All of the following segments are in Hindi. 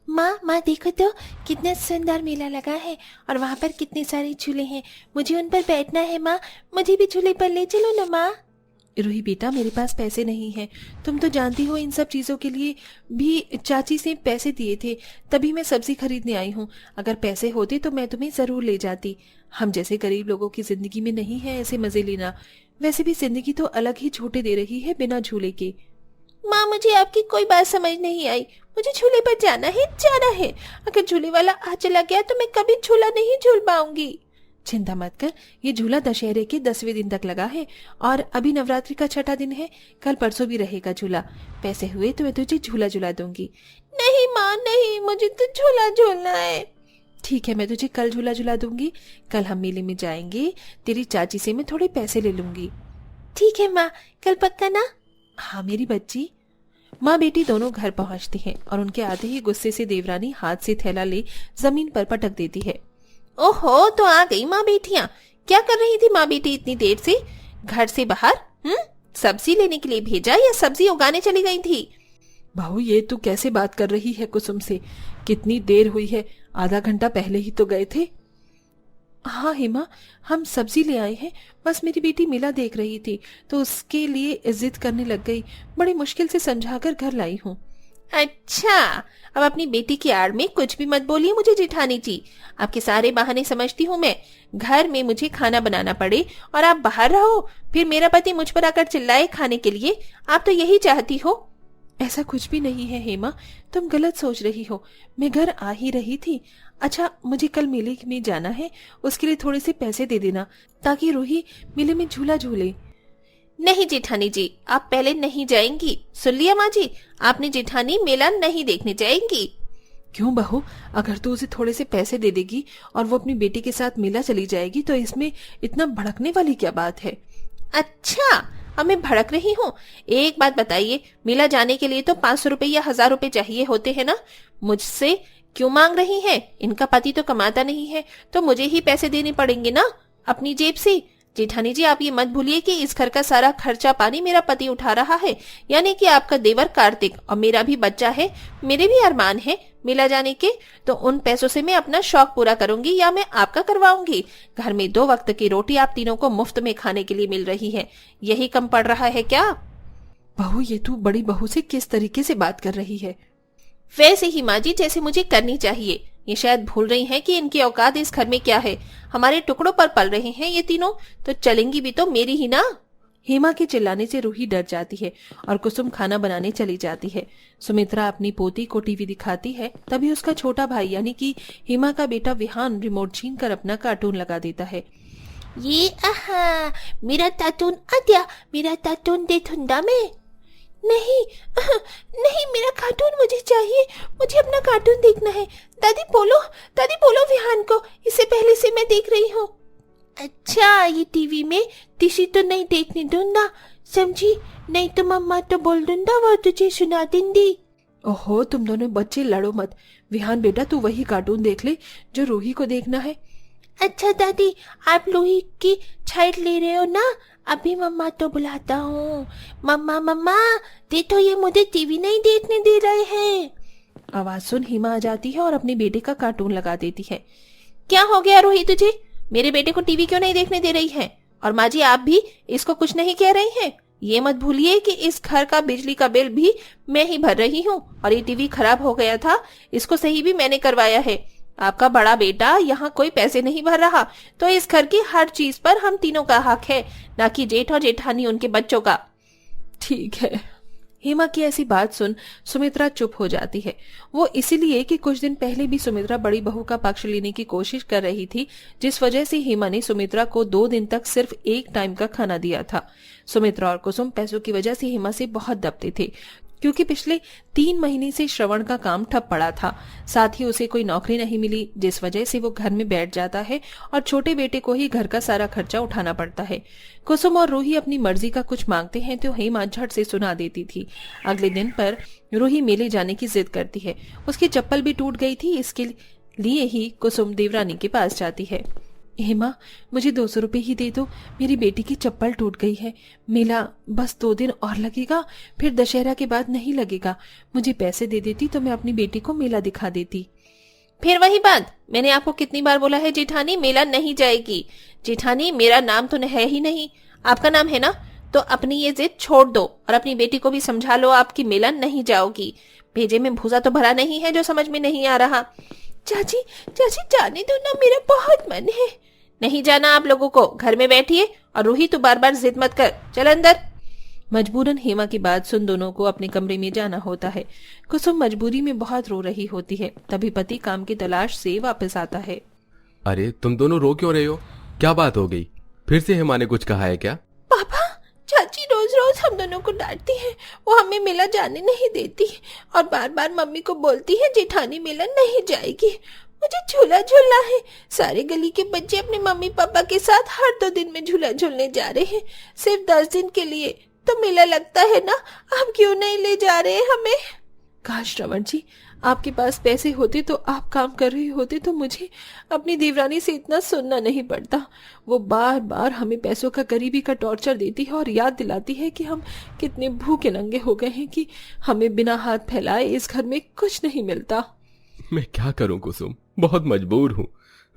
माँ माँ देखो तो कितना सुंदर मेला लगा है और वहाँ पर कितने सारे झूले हैं। मुझे उन पर बैठना है माँ, मुझे भी झूले पर ले चलो ना माँ। रूही बेटा, मेरे पास पैसे नहीं हैं। तुम तो जानती हो इन सब चीज़ों के लिए भी चाची से पैसे दिए थे, तभी मैं सब्जी खरीदने आई हूँ। अगर पैसे होते तो मैं तुम्हें ज़रूर ले जाती। हम जैसे गरीब लोगों की ज़िंदगी में नहीं है ऐसे मज़े लेना। वैसे भी ज़िंदगी तो अलग ही छोटे दे रही है बिना झूले के। माँ मुझे आपकी कोई बात समझ नहीं आई। मुझे झूले पर जाना है, जाना है। अगर झूले वाला आ चला गया तो मैं कभी झूला नहीं झूल पाऊंगी। चिंता मत कर, ये झूला दशहरे के 10वें दिन तक लगा है और अभी नवरात्रि का छठा दिन है। कल परसों भी रहेगा झूला। पैसे हुए तो मैं तुझे झूला झूला दूंगी। नहीं माँ नहीं, मुझे तो झूला झूलना है। ठीक है, मैं तुझे कल झूला झूला दूंगी। कल हम मेले में जाएंगे, तेरी चाची से मैं थोड़े पैसे ले लूंगी। ठीक है माँ, कल पक्का ना? हाँ मेरी बच्ची। माँ बेटी दोनों घर पहुंचती हैं और उनके आते ही गुस्से से देवरानी हाथ से थैला ले जमीन पर पटक देती है। ओहो, तो आ गई माँ बेटियाँ। क्या कर रही थी माँ बेटी इतनी देर से घर से बाहर? सब्जी लेने के लिए भेजा या सब्जी उगाने चली गई थी? बहू ये तू कैसे बात कर रही है कुसुम से? कितनी देर हुई है, आधा घंटा पहले ही तो गए थे। हाँ हेमा, हम सब्जी ले आए हैं। बस मेरी बेटी मेला देख रही थी तो उसके लिए जिद करने लग गई। बड़ी मुश्किल से समझाकर घर लाई हूँ। अच्छा, अब अपनी बेटी की आड़ में कुछ भी मत बोलिए मुझे जेठानी जी। आपके सारे बहाने समझती हूँ मैं। घर में मुझे खाना बनाना पड़े और आप बाहर रहो, फिर मेरा पति मुझ पर आकर चिल्लाए खाने के लिए। आप तो यही चाहती हो। ऐसा कुछ भी नहीं है हेमा, तुम गलत सोच रही हो। मैं घर आ ही रही थी। अच्छा, मुझे कल मेले में जाना है, उसके लिए थोड़े से पैसे दे देना ताकि रूही मेले में झूला झूले। नहीं जेठानी जी, आप पहले नहीं जाएंगी। सुन लिया माँ जी, आपने जेठानी मेला नहीं देखने जाएंगी। क्यों बहू, अगर तू उसे थोड़े से पैसे दे देगी और वो अपनी बेटी के साथ मेला चली जाएगी तो इसमें इतना भड़कने वाली क्या बात है? अच्छा, अब मैं भड़क रही हूँ? एक बात बताइए, मेला जाने के लिए तो 500 रुपए या 1000 रुपए चाहिए होते हैं ना? मुझसे क्यों मांग रही हैं? इनका पति तो कमाता नहीं है तो मुझे ही पैसे देने पड़ेंगे ना अपनी जेब से। जेठानी जी, आप ये मत भूलिए कि इस घर का सारा खर्चा पानी मेरा पति उठा रहा है, यानी कि आपका देवर कार्तिक। और मेरा भी बच्चा है, मेरे भी अरमान है मेला जाने के। तो उन पैसों से मैं अपना शौक पूरा करूंगी या मैं आपका करवाऊंगी। घर में 2 वक्त की रोटी आप तीनों को मुफ्त में खाने के लिए मिल रही है, यही कम पड़ रहा है क्या? बहू, ये तू बड़ी बहू से किस तरीके से बात कर रही है? वैसे ही माँ जी जैसे मुझे करनी चाहिए। ये शायद भूल रही हैं कि इनकी औकात इस घर में क्या है। हमारे टुकड़ों पर पल रहे हैं ये तीनों, तो चलेंगी भी तो मेरी ही ना। हेमा के चिल्लाने से रूही डर जाती है और कुसुम खाना बनाने चली जाती है। सुमित्रा अपनी पोती को टीवी दिखाती है, तभी उसका छोटा भाई यानी कि हेमा का बेटा विहान रिमोट छीन कर अपना कार्टून लगा देता है। ये आहा, मेरा कार्टून आ गया, मेरा कार्टून दे धुंधा में। नहीं नहीं, मेरा कार्टून मुझे चाहिए, मुझे अपना कार्टून देखना है। दादी बोलो, दादी बोलो विहान को, इससे पहले से मैं देख रही हूँ। अच्छा, ये टीवी में तिशी तो नहीं देखने दूंगा, समझी? नहीं तो मम्मा तो बोल दूंगा, वो तुझे सुना देंगी। ओहो, तुम दोनों बच्चे लड़ो मत। विहान बेटा, तू वही कार्टून देख ले जो रूही को देखना है। अच्छा दादी, आप लोही की साइड ले रहे हो ना? अभी मम्मा तो बुलाता हूँ। मम्मा मम्मा, देखो ये मुझे टीवी नहीं देखने दे रहे हैं। आवाज सुन हिमा आ जाती है और अपने बेटे का कार्टून लगा देती है। क्या हो गया रोही तुझे? मेरे बेटे को टीवी क्यों नहीं देखने दे रही है? और माँ जी आप भी इसको कुछ नहीं कह रही हैं? ये मत भूलिए कि इस घर का बिजली का बिल भी मैं ही भर रही हूँ और ये टीवी खराब हो गया था, इसको सही भी मैंने करवाया है। आपका बड़ा बेटा यहाँ कोई पैसे नहीं भर रहा, तो इस घर की हर चीज पर हम तीनों का हक है, ना कि जेठ और जेठानी उनके बच्चों का। ठीक है। हेमा की ऐसी बात सुन सुमित्रा चुप हो जाती है। वो इसीलिए कि कुछ दिन पहले भी सुमित्रा बड़ी बहू का पक्ष लेने की कोशिश कर रही थी, जिस वजह से हेमा ने सुमित्रा को 2 दिन तक सिर्फ एक टाइम का खाना दिया था। सुमित्रा और कुसुम पैसों की वजह से हेमा से बहुत दबते थे, क्योंकि पिछले 3 महीने से श्रवण का काम ठप पड़ा था। साथ ही उसे कोई नौकरी नहीं मिली, जिस वजह से वो घर में बैठ जाता है और छोटे बेटे को ही घर का सारा खर्चा उठाना पड़ता है। कुसुम और रूही अपनी मर्जी का कुछ मांगते हैं तो हेमा झट से सुना देती थी। अगले दिन पर रूही मेले जाने की जिद करती है। उसकी चप्पल भी टूट गई थी, इसके लिए ही कुसुम देवरानी के पास जाती है। हेमा, मुझे 200 रुपये ही दे दो, मेरी बेटी की चप्पल टूट गई है। मेला बस 2 दिन और लगेगा, फिर दशहरा के बाद नहीं लगेगा। मुझे पैसे दे देती तो मैं अपनी बेटी को मेला दिखा देती। फिर वही बात, मैंने आपको कितनी बार बोला है जेठानी, मेला नहीं जाएगी। जेठानी, मेरा नाम तो है ही नहीं, आपका नाम है ना, तो अपनी ये जिद छोड़ दो और अपनी बेटी को भी समझा लो आपकी मेला नहीं जाओगी। भेजे में भूसा तो भरा नहीं है जो समझ में नहीं आ रहा। चाची चाची जाने दो ना, मेरा बहुत मन है। नहीं जाना आप लोगों को, घर में बैठिए। और रूही तू बार बार जिद मत कर, चल अंदर। मजबूरन हेमा की बात सुन दोनों को अपने कमरे में जाना होता है। कुसुम मजबूरी में बहुत रो रही होती है। तभी पति काम की तलाश से वापस आता है। अरे तुम दोनों रो क्यों रहे हो? क्या बात हो गई? फिर से हेमा ने कुछ कहा है क्या? पापा, चाची रोज रोज हम दोनों को डांटती है, वो हमें मेला जाने नहीं देती और बार बार मम्मी को बोलती है जेठानी मेला नहीं जाएगी। मुझे झूला झूलना है। सारे गली के बच्चे अपने मम्मी पापा के साथ हर 2 दिन में झूला झूलने जा रहे हैं, सिर्फ 10 दिन के लिए तो मेला लगता है ना, आप क्यों नहीं ले जा रहे हमें? काश श्रवण जी, आपके पास पैसे होते तो आप काम कर रहे होते तो मुझे अपनी देवरानी से इतना सुनना नहीं पड़ता। वो बार बार हमें पैसों का गरीबी का टॉर्चर देती है और याद दिलाती है कि हम कितने भूखे नंगे हो गए हैं कि हमें बिना हाथ फैलाए इस घर में कुछ नहीं मिलता। मैं क्या करूं कुसुम, बहुत मजबूर हूँ।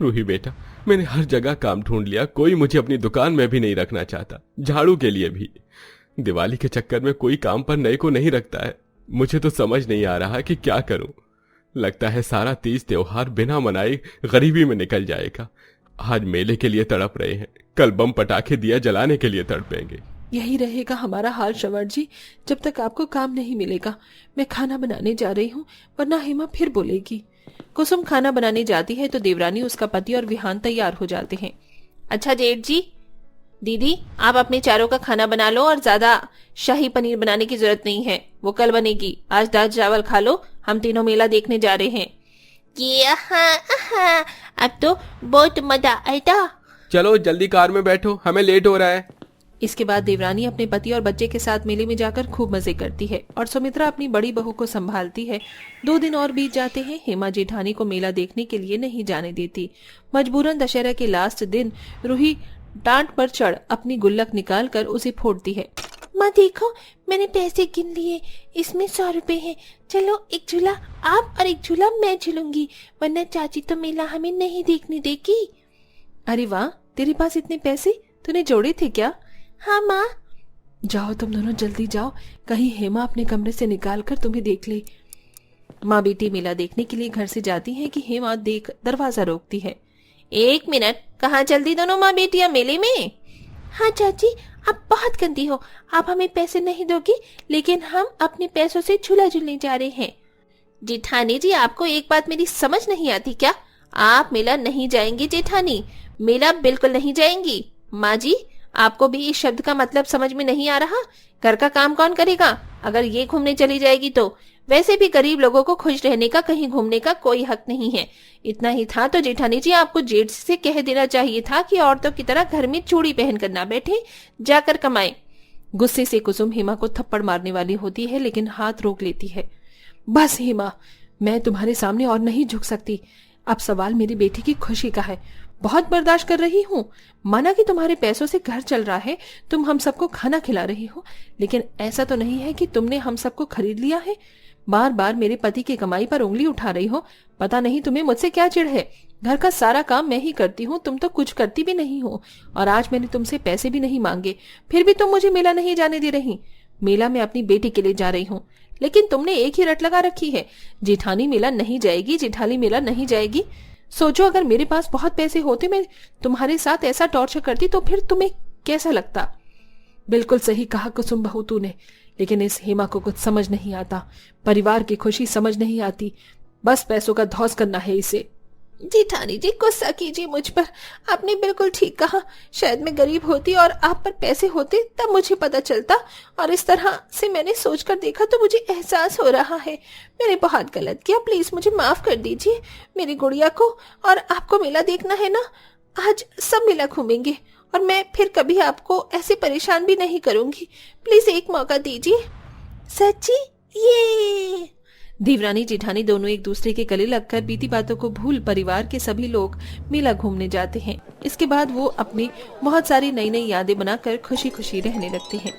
रूही बेटा, मैंने हर जगह काम ढूंढ लिया, कोई मुझे अपनी दुकान में भी नहीं रखना चाहता, झाड़ू के लिए भी। दिवाली के चक्कर में कोई काम पर नए को नहीं रखता है। मुझे तो समझ नहीं आ रहा कि क्या करूं। लगता है सारा तीज त्योहार बिना मनाए गरीबी में निकल जाएगा। आज मेले के लिए तड़प रहे हैं, कल बम पटाखे दिया जलाने के लिए तड़पेंगे। यही रहेगा हमारा हाल श्रवण जी, जब तक आपको काम नहीं मिलेगा। मैं खाना बनाने जा रही हूँ, वरना हेमा फिर बोलेगी। कुसुम खाना बनाने जाती है तो देवरानी, उसका पति और विहान तैयार हो जाते हैं। अच्छा जेठ जी, दीदी आप अपने चारों का खाना बना लो और ज्यादा शाही पनीर बनाने की जरूरत नहीं है, वो कल बनेगी। आज दाल चावल खा लो, हम तीनों मेला देखने जा रहे हैं। अब तो बहुत मजा आएगा। चलो जल्दी कार में बैठो, हमें लेट हो रहा है। इसके बाद देवरानी अपने पति और बच्चे के साथ मेले में जाकर खूब मजे करती है और सुमित्रा अपनी बड़ी बहू को संभालती है। 2 दिन और बीत जाते हैं। हेमा जेठानी को मेला देखने के लिए नहीं जाने देती। मजबूरन दशहरा के लास्ट दिन रूही डांट पर चढ़ अपनी गुल्लक निकाल कर उसे फोड़ती है। माँ देखो, मैंने पैसे गिन लिए, इसमें 100 रुपए हैं। चलो एक झूला आप और एक झूला मैं झूलूंगी, वरना चाची तो मेला हमें नहीं देखने देगी। अरे वाह, तेरे पास इतने पैसे तूने जोड़े थे क्या? हाँ माँ। जाओ तुम दोनों जल्दी जाओ, कहीं हेमा अपने कमरे से निकाल कर तुम्हें देख ले। माँ बेटी मेला देखने के लिए घर से जाती हैं कि हेमा देख दरवाजा रोकती है। 1 मिनट, कहाँ जल्दी दोनों माँ बेटियाँ मेले में? हाँ चाची, आप बहुत गंदी हो, आप हमें पैसे नहीं दोगी, लेकिन हम अपने पैसों से झूला झूलने जा रहे हैं। जेठानी जी, आपको एक बात मेरी समझ नहीं आती क्या? आप मेला नहीं जाएंगी जेठानी, मेला बिल्कुल नहीं जाएंगी। माँ जी, आपको भी इस शब्द का मतलब समझ में नहीं आ रहा? घर का काम कौन करेगा अगर ये घूमने चली जाएगी तो? वैसे भी गरीब लोगों को खुश रहने का, कहीं घूमने का कोई हक नहीं है। इतना ही था तो जेठानी जी आपको जेठ से कह देना चाहिए था कि औरतों की तरह घर में चूड़ी पहन कर ना बैठे, जाकर कमाए। गुस्से से कुसुम हेमा को थप्पड़ मारने वाली होती है, लेकिन हाथ रोक लेती है। बस हेमा, मैं तुम्हारे सामने और नहीं झुक सकती। अब सवाल मेरी बेटी की खुशी का है। बहुत बर्दाश्त कर रही हूँ, माना कि तुम्हारे पैसों से घर चल रहा है, तुम हम सबको खाना खिला रही हो, लेकिन ऐसा तो नहीं है कि तुमने हम सबको खरीद लिया है। बार बार मेरे पति की कमाई पर उंगली उठा रही हो। पता नहीं तुम्हें मुझसे क्या चिढ़ है। घर का सारा काम मैं ही करती हूँ, तुम तो कुछ करती भी नहीं हो। और आज मैंने तुमसे पैसे भी नहीं मांगे, फिर भी तुम मुझे मेला नहीं जाने दे रही। मेला मैं अपनी बेटी के लिए जा रही हूँ, लेकिन तुमने एक ही रट लगा रखी है, जेठानी मेला नहीं जाएगी, जेठानी मेला नहीं जाएगी। सोचो, अगर मेरे पास बहुत पैसे होते, मैं तुम्हारे साथ ऐसा टॉर्चर करती तो फिर तुम्हें कैसा लगता? बिल्कुल सही कहा कुसुम बहू तूने, लेकिन इस हेमा को कुछ समझ नहीं आता। परिवार की खुशी समझ नहीं आती, बस पैसों का धौस करना है इसे। जेठानी जी, गुस्सा कीजिए मुझ पर, आपने बिल्कुल ठीक कहा। शायद मैं गरीब होती और आप पर पैसे होते तब मुझे पता चलता, और इस तरह से मैंने सोचकर देखा तो मुझे एहसास हो रहा है मैंने बहुत गलत किया। प्लीज मुझे माफ कर दीजिए। मेरी गुड़िया को और आपको मेला देखना है ना, आज सब मेला घूमेंगे और मैं फिर कभी आपको ऐसे परेशान भी नहीं करूंगी। प्लीज एक मौका दीजिए। सच्ची? ये देवरानी जेठानी दोनों एक दूसरे के गले लगकर बीती बातों को भूल परिवार के सभी लोग मेला घूमने जाते हैं। इसके बाद वो अपनी बहुत सारी नई नई यादें बनाकर खुशी खुशी रहने लगते हैं।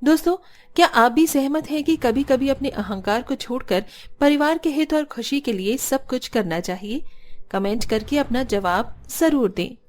दोस्तों, क्या आप भी सहमत हैं कि कभी कभी अपने अहंकार को छोड़कर परिवार के हित और खुशी के लिए सब कुछ करना चाहिए? कमेंट करके अपना जवाब जरूर दें।